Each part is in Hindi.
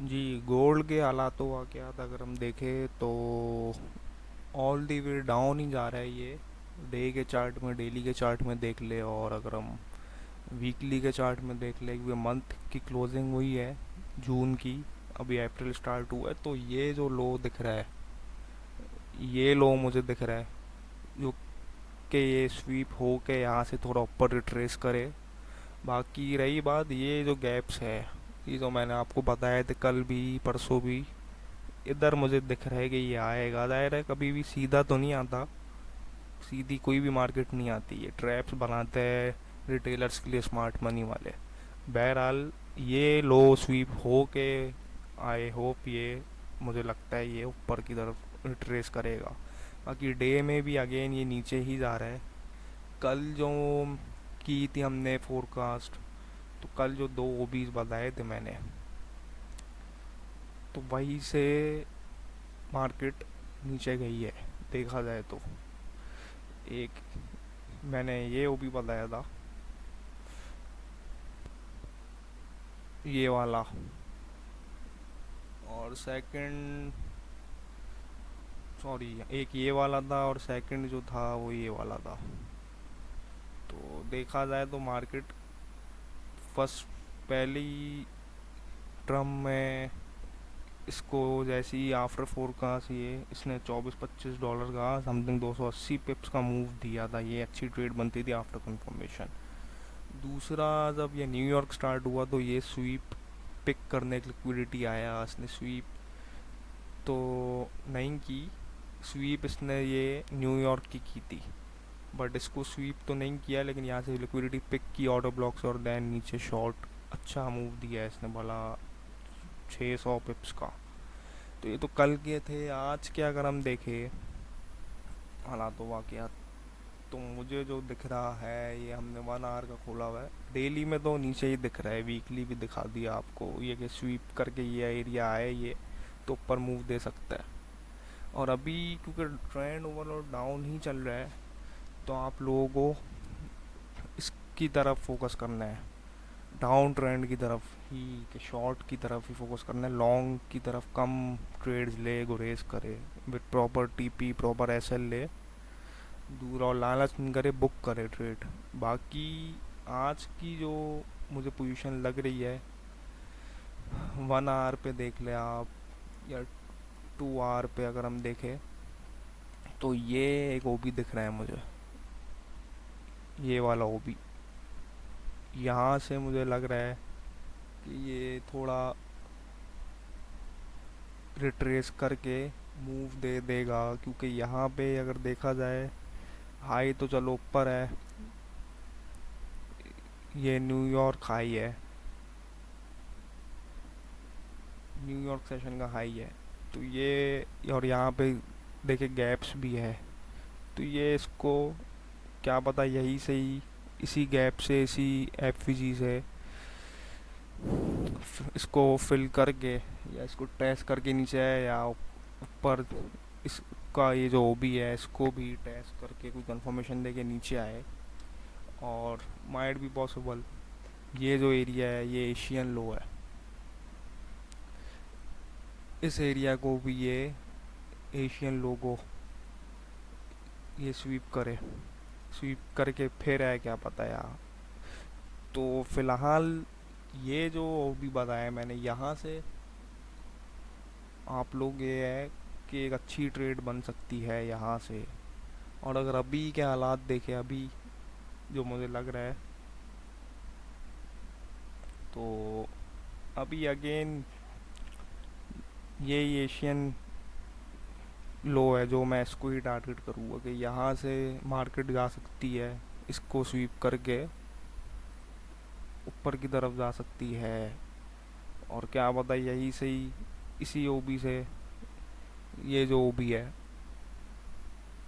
जी, गोल्ड के हालातों का क्या था अगर हम देखें तो ऑल दी वे डाउन ही जा रहा है ये। डे के चार्ट में, डेली के चार्ट में देख ले, और अगर हम वीकली के चार्ट में देख ले, क्योंकि मंथ की क्लोजिंग हुई है जून की, अभी अप्रैल स्टार्ट हुआ है, तो ये जो लो दिख रहा है, ये लो मुझे दिख रहा है जो कि ये स्वीप हो के यहाँ से थोड़ा ऊपर रिट्रेस करे। बाकी रही बात ये जो गैप्स है, ये जो मैंने आपको बताया थे कल भी परसों भी, इधर मुझे दिख रहा है कि ये आएगा। दायरा है, कभी भी सीधा तो नहीं आता, सीधी कोई भी मार्केट नहीं आती, ये ट्रैप्स बनाते हैं रिटेलर्स के लिए, स्मार्ट मनी वाले। बहरहाल ये लो स्वीप हो के, आई होप ये, मुझे लगता है ये ऊपर की तरफ रिट्रेस करेगा। बाकी डे में भी अगेन ये नीचे ही जा रहा है। कल जो की थी हमने फोरकास्ट, तो कल जो दो ओबीज बताए थे मैंने, तो वहीं से मार्केट नीचे गई है देखा जाए तो। एक मैंने ये ओबी बताया था, ये वाला, और सेकंड, सॉरी, एक ये वाला था और सेकंड जो था वो ये वाला था। तो देखा जाए तो मार्केट फर्स्ट, पहली ट्रम में इसको जैसे ही आफ्टर फोरकास्ट ये इसने 24-25 डॉलर का समथिंग 280 पिप्स का मूव दिया था, ये अच्छी ट्रेड बनती थी आफ्टर कंफर्मेशन। दूसरा, जब ये न्यूयॉर्क स्टार्ट हुआ तो ये स्वीप पिक करने की लिक्विडिटी आया, इसने स्वीप तो नहीं की, स्वीप इसने ये न्यूयॉर्क की थी, बट इसको स्वीप तो नहीं किया, लेकिन यहाँ से लिक्विडिटी पिक की ऑर्डर ब्लॉक्स, और देन नीचे शॉर्ट अच्छा मूव दिया है इसने भला 600 पिप्स का। तो ये तो कल के थे। आज के अगर हम देखें हालात वाकया, तो मुझे जो दिख रहा है, ये हमने 1 आवर का खोला हुआ है, डेली में तो नीचे ही दिख रहा है, वीकली भी दिखा दिया आपको, ये कि स्वीप करके ये एरिया आए ये, तो ऊपर मूव दे सकता है। और अभी क्योंकि ट्रेंड ओवरऑल डाउन ही चल रहा है, तो आप लोगों को इसकी तरफ फोकस करना है, डाउन ट्रेंड की तरफ ही, कि शॉर्ट की तरफ ही फोकस करना है, लॉन्ग की तरफ कम ट्रेड्स ले, गुरेज करे with proper TP, proper SL ले, दूर और लालच नहीं करे, बुक करे ट्रेड। बाकी आज की जो मुझे पोजीशन लग रही है, 1 आवर पे देख ले आप, या 2 आवर पे अगर हम देखें, तो ये एक ओबी दिख रहा है मुझे, ये वाला ओबी, यहाँ से मुझे लग रहा है कि ये थोड़ा रिट्रेस करके मूव दे देगा, क्योंकि यहाँ पे अगर देखा जाए हाई तो चलो ऊपर है, ये न्यूयॉर्क हाई है, न्यूयॉर्क सेशन का हाई है, तो ये, और यहाँ पे देखे गैप्स भी है, तो ये इसको क्या पता यही से ही, इसी गैप से, इसी एफ से इसको फिल करके, या इसको टेस्ट करके नीचे आए, या ऊपर इसका ये जो ओबी है इसको भी टेस्ट करके कोई कंफर्मेशन दे के नीचे आए। और माइट भी पॉसिबल ये जो एरिया है ये एशियन लो है, इस एरिया को भी ये एशियन लो को ये स्वीप करे, स्वीप करके फिर है क्या पता यार। तो फिलहाल ये जो भी बताया मैंने, यहाँ से आप लोग ये है कि एक अच्छी ट्रेड बन सकती है यहाँ से। और अगर अभी के हालात देखें, अभी जो मुझे लग रहा है, तो अभी अगेन ये एशियन लो है जो मैं इसको ही टारगेट करूँगा, कि यहाँ से मार्केट जा सकती है, इसको स्वीप करके ऊपर की तरफ जा सकती है। और क्या पता यही से ही, इसी ओबी से, ये जो ओबी है,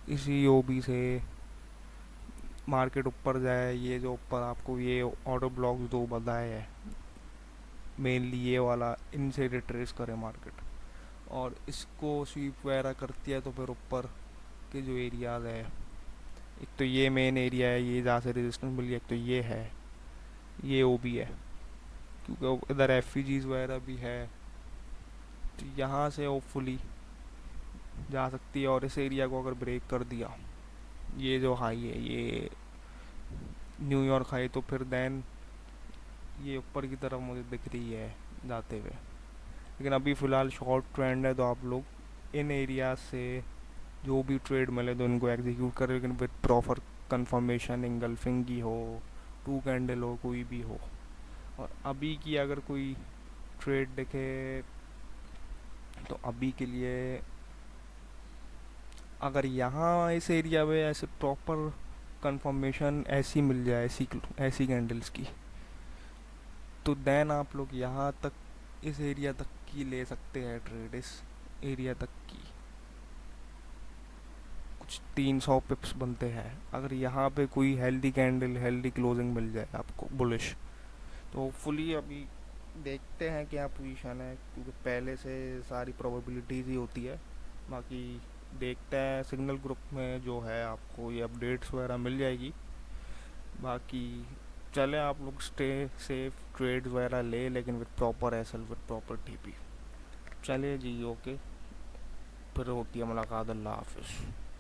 इसी ओबी से मार्केट ऊपर जाए, ये जो ऊपर आपको ये ऑर्डर ब्लॉक दो बताए हैं, मेनली ये वाला, इनसे रिट्रेस करे मार्केट, और इसको स्वीप वगैरह करती है, तो फिर ऊपर के जो एरियाज है, एक तो ये मेन एरिया है, ये जहाँ से रेजिस्टेंस मिली, एक तो ये है, ये ओ भी है, क्योंकि इधर एफ वगैरह भी है, तो यहाँ से होपफुली जा सकती है, और इस एरिया को अगर ब्रेक कर दिया, ये जो हाई है ये न्यूयॉर्क हाई, तो फिर देन ये ऊपर की तरफ मुझे दिख रही है जाते हुए। लेकिन अभी फ़िलहाल शॉर्ट ट्रेंड है, तो आप लोग इन एरिया से जो भी ट्रेड मिले तो इनको एग्जीक्यूट करें, लेकिन विद प्रॉपर कंफर्मेशन, इंगल्फिंग की हो, टू कैंडल हो, कोई भी हो। और अभी की अगर कोई ट्रेड देखे तो अभी के लिए अगर यहाँ इस एरिया में ऐसे प्रॉपर कंफर्मेशन ऐसी मिल जाए, ऐसी कैंडल्स की, तो देन आप लोग यहाँ तक, इस एरिया तक की ले सकते हैं ट्रेड, इस एरिया तक की कुछ 300 पिप्स बनते हैं। अगर यहाँ पे कोई हेल्दी कैंडल, हेल्दी क्लोजिंग मिल जाए आपको बुलिश, तो होपफुली अभी देखते हैं क्या पोजीशन है, क्योंकि पहले से सारी प्रोबेबिलिटीज़ ही होती है। बाकी देखते हैं, सिग्नल ग्रुप में जो है आपको ये अपडेट्स वगैरह मिल जाएगी। बाकी चले आप लोग स्टे सेफ, ट्रेड्स वगैरह ले, लेकिन with proper SL, with proper TP. चलिए जी, ओके, फिर होती है मुलाकात। अल्लाह हाफिज़।